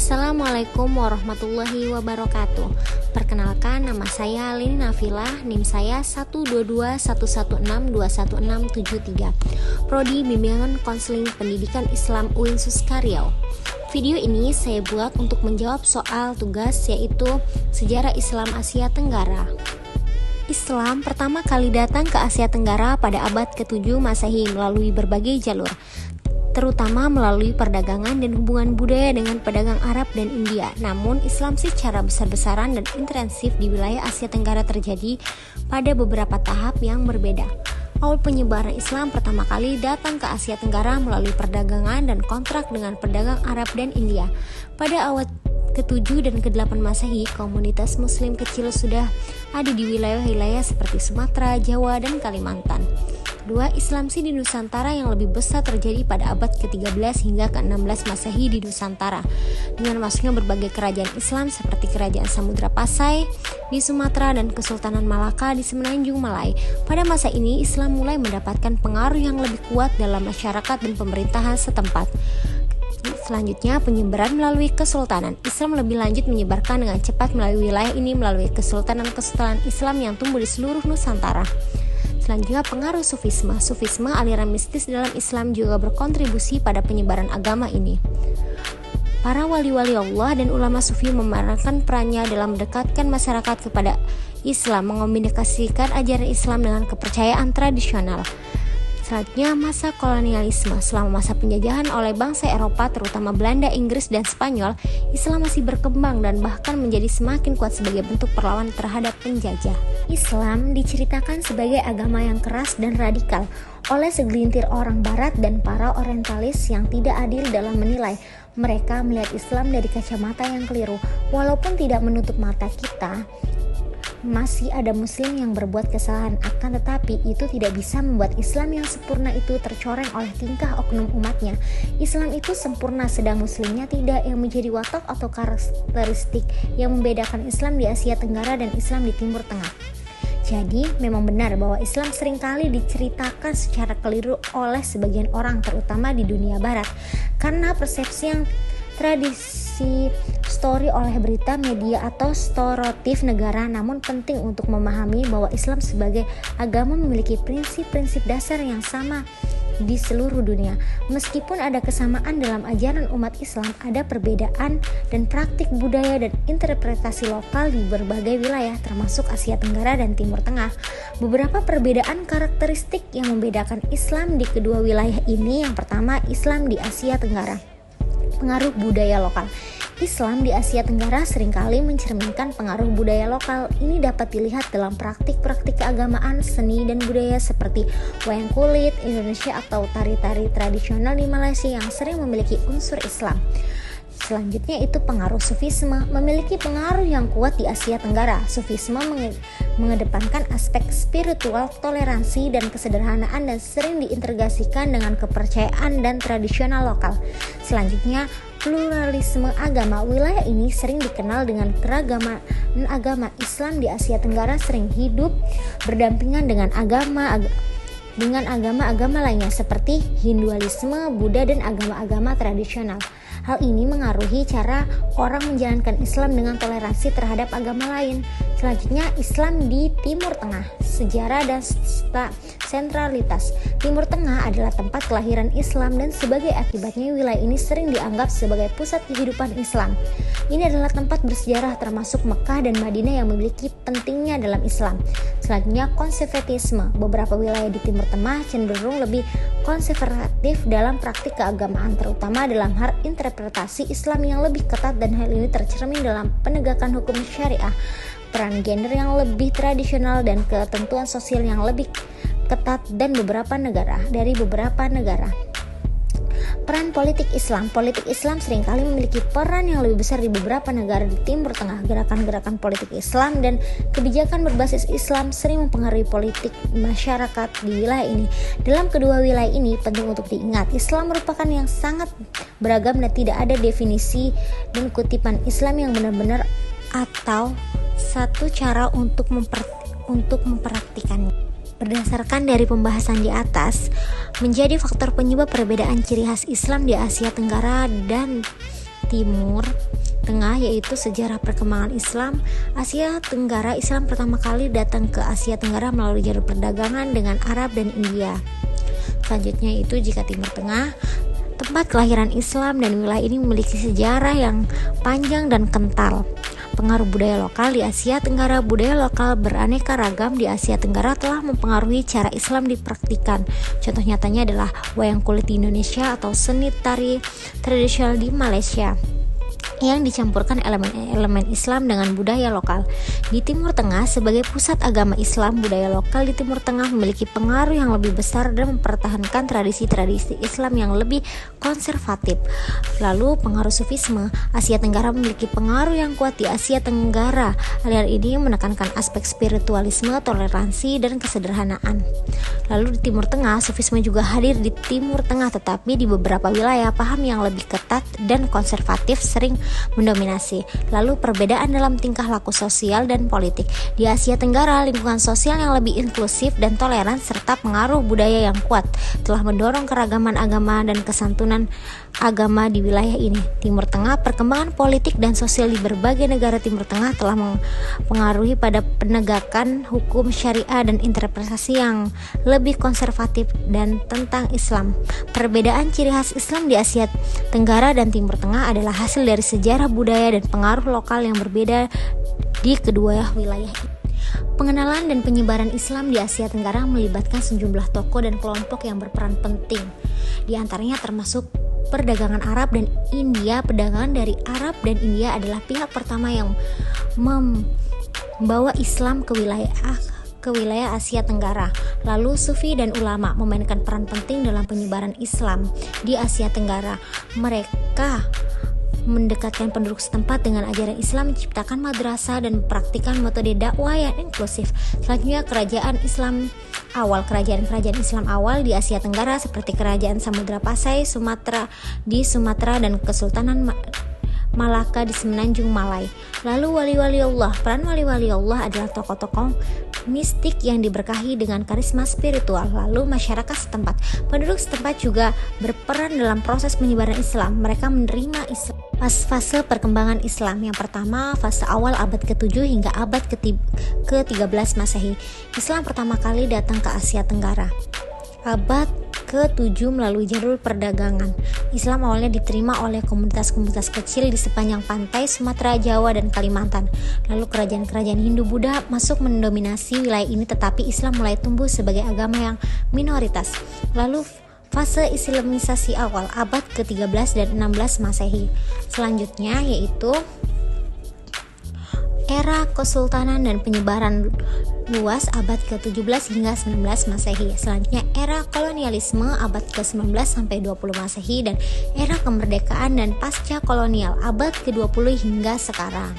Assalamualaikum warahmatullahi wabarakatuh. Perkenalkan, nama saya Lini Nafilah, NIM saya 12211621673, Prodi Bimbingan Konseling Pendidikan Islam UIN Suska Riau. Video ini saya buat untuk menjawab soal tugas, yaitu Sejarah Islam Asia Tenggara. Islam pertama kali datang ke Asia Tenggara pada abad ke-7 Masehi melalui berbagai jalur, terutama melalui perdagangan dan hubungan budaya dengan pedagang Arab dan India. Namun, Islam secara besar-besaran dan intensif di wilayah Asia Tenggara terjadi pada beberapa tahap yang berbeda. Awal penyebaran Islam pertama kali datang ke Asia Tenggara melalui perdagangan dan kontrak dengan pedagang Arab dan India. Pada awal ke-7 dan ke-8 Masehi, komunitas Muslim kecil sudah ada di wilayah-wilayah seperti Sumatera, Jawa, dan Kalimantan. Kedua, Islam di Nusantara yang lebih besar terjadi pada abad ke-13 hingga ke-16 Masehi di Nusantara, dengan masuknya berbagai kerajaan Islam seperti Kerajaan Samudra Pasai di Sumatera dan Kesultanan Malaka di Semenanjung Malai. Pada masa ini, Islam mulai mendapatkan pengaruh yang lebih kuat dalam masyarakat dan pemerintahan setempat. Selanjutnya, penyebaran melalui kesultanan. Islam lebih lanjut menyebarkan dengan cepat melalui wilayah ini melalui kesultanan-kesultanan Islam yang tumbuh di seluruh Nusantara. Selanjutnya, pengaruh Sufisme. Sufisme, aliran mistis dalam Islam, juga berkontribusi pada penyebaran agama ini. Para wali-wali Allah dan ulama sufi memerankan perannya dalam mendekatkan masyarakat kepada Islam, mengomunikasikan ajaran Islam dengan kepercayaan tradisional. Selanjutnya, masa kolonialisme. Selama masa penjajahan oleh bangsa Eropa, terutama Belanda, Inggris, dan Spanyol, Islam masih berkembang dan bahkan menjadi semakin kuat sebagai bentuk perlawanan terhadap penjajah. Islam diceritakan sebagai agama yang keras dan radikal oleh segelintir orang Barat dan para orientalis yang tidak adil dalam menilai. Mereka melihat Islam dari kacamata yang keliru. Walaupun tidak menutup mata kita, masih ada muslim yang berbuat kesalahan, akan tetapi itu tidak bisa membuat Islam yang sempurna itu tercoreng oleh tingkah oknum umatnya. Islam itu sempurna, sedang muslimnya tidak, yang menjadi watak atau karakteristik yang membedakan Islam di Asia Tenggara dan Islam di Timur Tengah. Jadi, memang benar bahwa Islam seringkali diceritakan secara keliru oleh sebagian orang, terutama di dunia Barat, karena persepsi yang tradisi story oleh berita, media, atau stereotip negara. Namun penting untuk memahami bahwa Islam sebagai agama memiliki prinsip-prinsip dasar yang sama di seluruh dunia. Meskipun ada kesamaan dalam ajaran umat Islam, ada perbedaan dan praktik budaya dan interpretasi lokal di berbagai wilayah, termasuk Asia Tenggara dan Timur Tengah. Beberapa perbedaan karakteristik yang membedakan Islam di kedua wilayah ini. Yang pertama, Islam di Asia Tenggara. Pengaruh budaya lokal. Islam di Asia Tenggara seringkali mencerminkan pengaruh budaya lokal. Ini dapat dilihat dalam praktik-praktik keagamaan, seni, dan budaya seperti wayang kulit Indonesia atau tari-tari tradisional di Malaysia yang sering memiliki unsur Islam. Selanjutnya itu pengaruh Sufisme. Memiliki pengaruh yang kuat di Asia Tenggara. Sufisme mengedepankan aspek spiritual, toleransi, dan kesederhanaan, dan sering diintegrasikan dengan kepercayaan dan tradisional lokal. Selanjutnya, pluralisme agama. Wilayah ini sering dikenal dengan keragaman agama. Islam di Asia Tenggara sering hidup berdampingan dengan agama-agama lainnya seperti Hinduisme, Buddha, dan agama-agama tradisional. Hal ini mengaruhi cara orang menjalankan Islam dengan toleransi terhadap agama lain. Selanjutnya, Islam di Timur Tengah. Sejarah dan sentralitas. Timur Tengah adalah tempat kelahiran Islam dan sebagai akibatnya wilayah ini sering dianggap sebagai pusat kehidupan Islam. Ini adalah tempat bersejarah termasuk Mekah dan Madinah yang memiliki pentingnya dalam Islam. Selanjutnya, konservatisme. Beberapa wilayah di Timur Tengah cenderung lebih konservatif dalam praktik keagamaan, terutama dalam hal interpretasi Islam yang lebih ketat, dan hal ini tercermin dalam penegakan hukum syariah, peran gender yang lebih tradisional, dan ketentuan sosial yang lebih ketat dari beberapa negara. Peran politik Islam. Politik Islam seringkali memiliki peran yang lebih besar di beberapa negara di Timur Tengah. Gerakan-gerakan politik Islam dan kebijakan berbasis Islam sering mempengaruhi politik masyarakat di wilayah ini. Dalam kedua wilayah ini penting untuk diingat, Islam merupakan yang sangat beragam dan tidak ada definisi dan kutipan Islam yang benar-benar atau satu cara untuk mempraktikannya. Berdasarkan dari pembahasan di atas, menjadi faktor penyebab perbedaan ciri khas Islam di Asia Tenggara dan Timur Tengah, yaitu sejarah perkembangan Islam Asia Tenggara. Islam pertama kali datang ke Asia Tenggara melalui jalur perdagangan dengan Arab dan India. Selanjutnya itu jika Timur Tengah, tempat kelahiran Islam, dan wilayah ini memiliki sejarah yang panjang dan kental. Pengaruh budaya lokal di Asia Tenggara. Budaya lokal beraneka ragam di Asia Tenggara telah mempengaruhi cara Islam dipraktikkan. Contoh nyatanya adalah wayang kulit di Indonesia atau seni tari tradisional di Malaysia yang dicampurkan elemen-elemen Islam dengan budaya lokal. Di Timur Tengah, sebagai pusat agama Islam, budaya lokal di Timur Tengah memiliki pengaruh yang lebih besar dan mempertahankan tradisi-tradisi Islam yang lebih konservatif. Lalu pengaruh Sufisme. Asia Tenggara memiliki pengaruh yang kuat di Asia Tenggara. Aliran ini menekankan aspek spiritualisme, toleransi, dan kesederhanaan. Lalu di Timur Tengah, Sufisme juga hadir di Timur Tengah, tetapi di beberapa wilayah paham yang lebih ketat dan konservatif sering mendominasi. Lalu perbedaan dalam tingkah laku sosial dan politik. Di Asia Tenggara, lingkungan sosial yang lebih inklusif dan toleran serta pengaruh budaya yang kuat telah mendorong keragaman agama dan kesantunan agama di wilayah ini. Timur Tengah, perkembangan politik dan sosial di berbagai negara Timur Tengah telah mempengaruhi pada penegakan hukum syariah dan interpretasi yang lebih konservatif dan tentang Islam. Perbedaan ciri khas Islam di Asia Tenggara dan Timur Tengah adalah hasil dari sejarah budaya dan pengaruh lokal yang berbeda di kedua wilayah ini. Pengenalan dan penyebaran Islam di Asia Tenggara melibatkan sejumlah tokoh dan kelompok yang berperan penting. Di antaranya termasuk perdagangan Arab dan India. Perdagangan dari Arab dan India adalah pihak pertama yang membawa Islam ke wilayah Asia Tenggara. Lalu Sufi dan ulama memainkan peran penting dalam penyebaran Islam di Asia Tenggara. Mereka mendekatkan penduduk setempat dengan ajaran Islam, menciptakan madrasah, dan mempraktikkan metode dakwah yang inklusif. Selanjutnya kerajaan Islam awal di Asia Tenggara seperti kerajaan Samudra Pasai di Sumatera dan Kesultanan Malaka di Semenanjung Malai. Lalu wali-wali Allah. Peran wali-wali Allah adalah tokoh-tokoh mistik yang diberkahi dengan karisma spiritual. Lalu masyarakat setempat. Penduduk setempat juga berperan dalam proses penyebaran Islam. Mereka menerima Islam. Fase perkembangan Islam. Yang pertama, fase awal abad ke-7 hingga abad ke-13 Masehi. Islam pertama kali datang ke Asia Tenggara. Abad ke-7 melalui jalur perdagangan. Islam awalnya diterima oleh komunitas-komunitas kecil di sepanjang pantai Sumatera, Jawa, dan Kalimantan. Lalu kerajaan-kerajaan Hindu-Buddha masuk mendominasi wilayah ini, tetapi Islam mulai tumbuh sebagai agama yang minoritas. Lalu fase Islamisasi awal abad ke-13 dan 16 Masehi. Selanjutnya yaitu era Kesultanan dan penyebaran luas abad ke-17 hingga 19 Masehi. Selanjutnya era kolonialisme abad ke-19 sampai 20 Masehi dan era kemerdekaan dan pasca kolonial abad ke-20 hingga sekarang.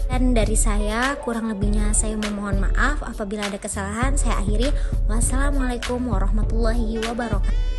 Dan dari saya, kurang lebihnya saya memohon maaf apabila ada kesalahan. Saya akhiri. Wassalamualaikum warahmatullahi wabarakatuh.